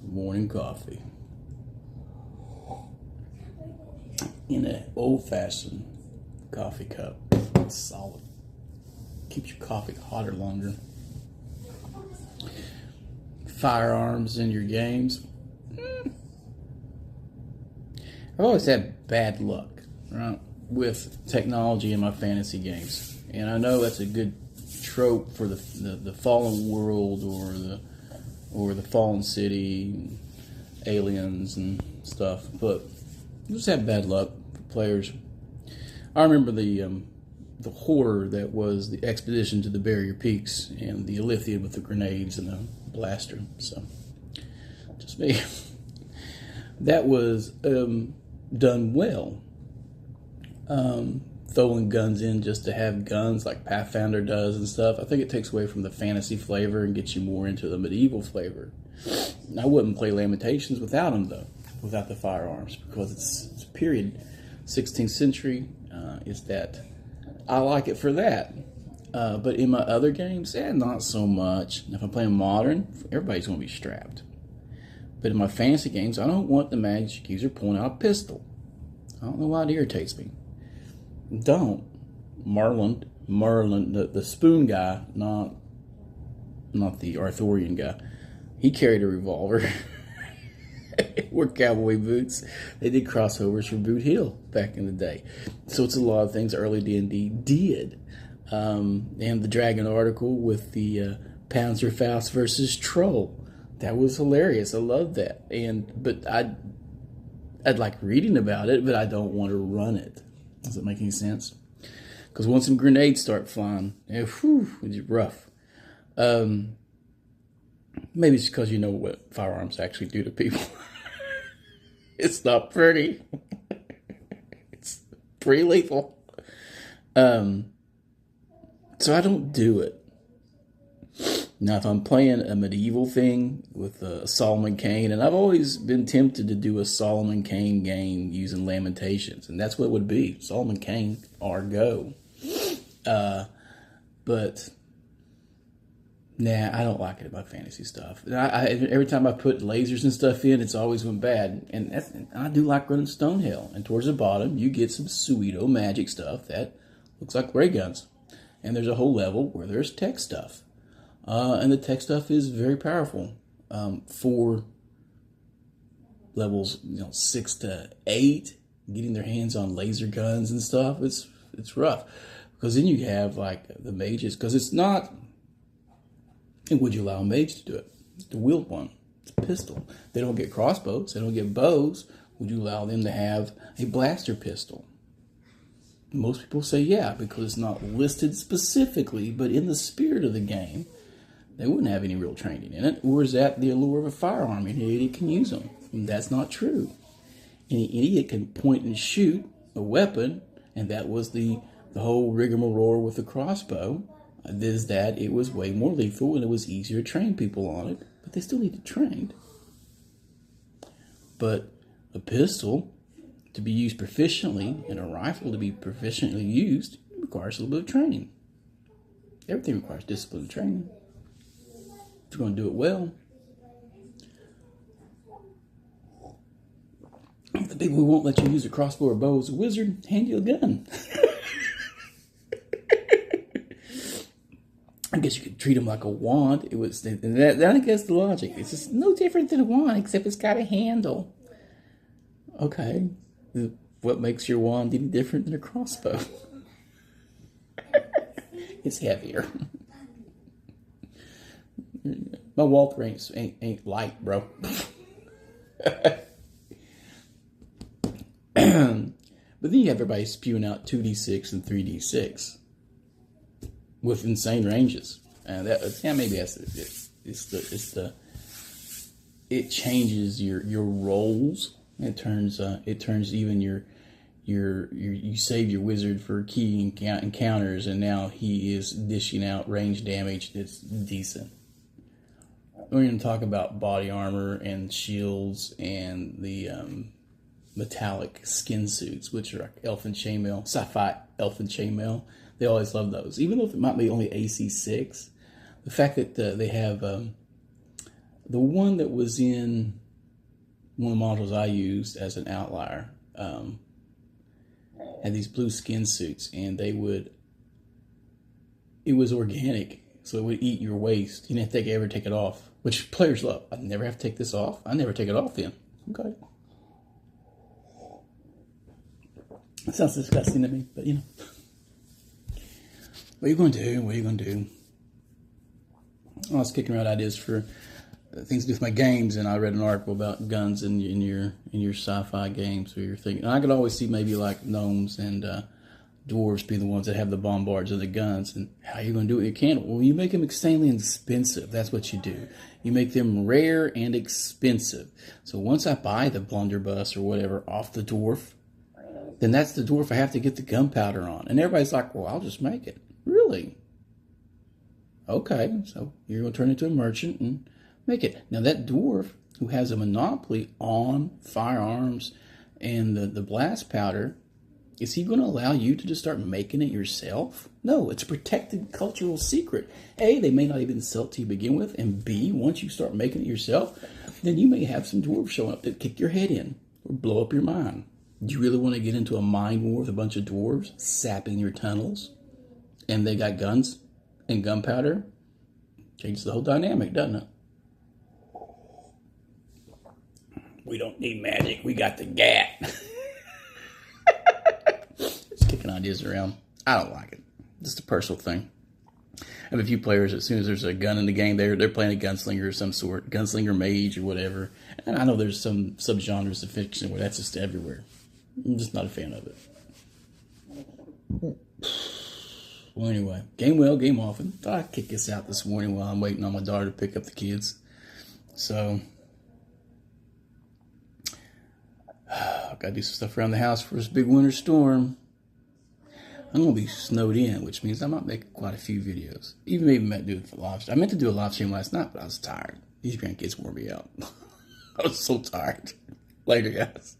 Morning coffee in an old-fashioned coffee cup. It's solid. Keeps your coffee hotter longer. Firearms in your games. I've always had bad luck, right, with technology in my fantasy games, and I know that's a good trope for the fallen world or the fallen city, aliens and stuff. But I just had bad luck for players. I remember the horror that was the expedition to the Barrier Peaks and the Ilithiad with the grenades and the blaster. So, just me. That was done well. Throwing guns in just to have guns like Pathfinder does and stuff. I think it takes away from the fantasy flavor and gets you more into the medieval flavor. I wouldn't play Lamentations without them, though, without the firearms, because it's period 16th century. Is that I like it for that. But in my other games, not so much. If I'm playing modern, everybody's going to be strapped. But in my fantasy games, I don't want the magic user pulling out a pistol. I don't know why it irritates me. Don't. Merlin, the spoon guy, not the Arthurian guy. He carried a revolver. Wore cowboy boots. They did crossovers for Boot Hill back in the day. So it's a lot of things early D&D did. And the Dragon article with the Panzerfaust versus Troll. That was hilarious. I loved that. But I'd like reading about it, but I don't want to run it. Does that make any sense? Because once some grenades start flying, it's rough. Maybe it's because you know what firearms actually do to people. It's not pretty. It's pretty lethal. So I don't do it. Now, if I'm playing a medieval thing with Solomon Kane, and I've always been tempted to do a Solomon Kane game using Lamentations, and that's what it would be. Solomon Kane, Argo. But, I don't like it about fantasy stuff. Every time I put lasers and stuff in, it's always went bad. And I do like running Stonehell. And towards the bottom, you get some pseudo magic stuff that looks like ray guns. And there's a whole level where there's tech stuff. And the tech stuff is very powerful. For levels 6 to 8, getting their hands on laser guns and stuff, it's rough. Because then you have like the mages, because it's not. And would you allow a mage to do it? To wield one. It's a pistol. They don't get crossbows. They don't get bows. Would you allow them to have a blaster pistol? Most people say yeah, because it's not listed specifically, but in the spirit of the game, they wouldn't have any real training in it. Or is that the allure of a firearm? Any idiot can use them. And that's not true. Any idiot can point and shoot a weapon, and that was the whole rigmarole with the crossbow. Is that it was way more lethal and it was easier to train people on it, but they still need to train. But a pistol, to be used proficiently, and a rifle to be proficiently used, requires a little bit of training. Everything requires discipline and training. If you're going to do it well. The people who won't let you use a crossbow or bow as a wizard, hand you a gun. I guess you could treat them like a wand. I guess the logic. It's just no different than a wand, except it's got a handle. Okay. What makes your wand any different than a crossbow? It's heavier. My Walther ain't light, bro. But then you have everybody spewing out 2d6 and 3d6 with insane ranges, and maybe that's it. It changes your roles. It turns even you save your wizard for key encounters, and now he is dishing out range damage that's decent. We're going to talk about body armor and shields and the metallic skin suits, which are like elfin chainmail, sci-fi elfin chainmail. They always love those, even though it might be only AC 6. The fact that they have The one that was in one of the modules I used as an outlier had these blue skin suits, and it was organic, so it would eat your waste. You didn't have to ever take it off, which players love. I never have to take this off. I never take it off then. Okay. That sounds disgusting to me, but you know. What are you going to do? What are you going to do? I was kicking around ideas for things to do with my games, and I read an article about guns in your sci-fi games. So you're thinking, and I could always see maybe like gnomes and dwarves being the ones that have the bombards and the guns. And how are you going to do it? You can't. Well, you make them extremely expensive. That's what you do. You make them rare and expensive. So once I buy the blunderbuss or whatever off the dwarf, then that's the dwarf I have to get the gunpowder on. And everybody's like, well, I'll just make it. Really? Okay, so you're going to turn into a merchant and make it. Now that dwarf who has a monopoly on firearms and the blast powder, is he going to allow you to just start making it yourself? No, it's a protected cultural secret. A, they may not even sell it to you to begin with. And B, once you start making it yourself, then you may have some dwarves showing up that kick your head in or blow up your mine. Do you really want to get into a mine war with a bunch of dwarves sapping your tunnels? And they got guns and gunpowder? Changes the whole dynamic, doesn't it? We don't need magic. We got the gat. Just kicking ideas around. I don't like it. Just a personal thing. I have a few players, as soon as there's a gun in the game, they're playing a gunslinger of some sort. Gunslinger mage or whatever. And I know there's some subgenres of fiction where that's just everywhere. I'm just not a fan of it. Well, anyway, game well, game often. Thought I'd kick this out this morning while I'm waiting on my daughter to pick up the kids. So, I've got to do some stuff around the house for this big winter storm. I'm going to be snowed in, which means I might make quite a few videos. Even maybe I meant to do a live stream last night, but I was tired. These grandkids wore me out. I was so tired. Later, guys.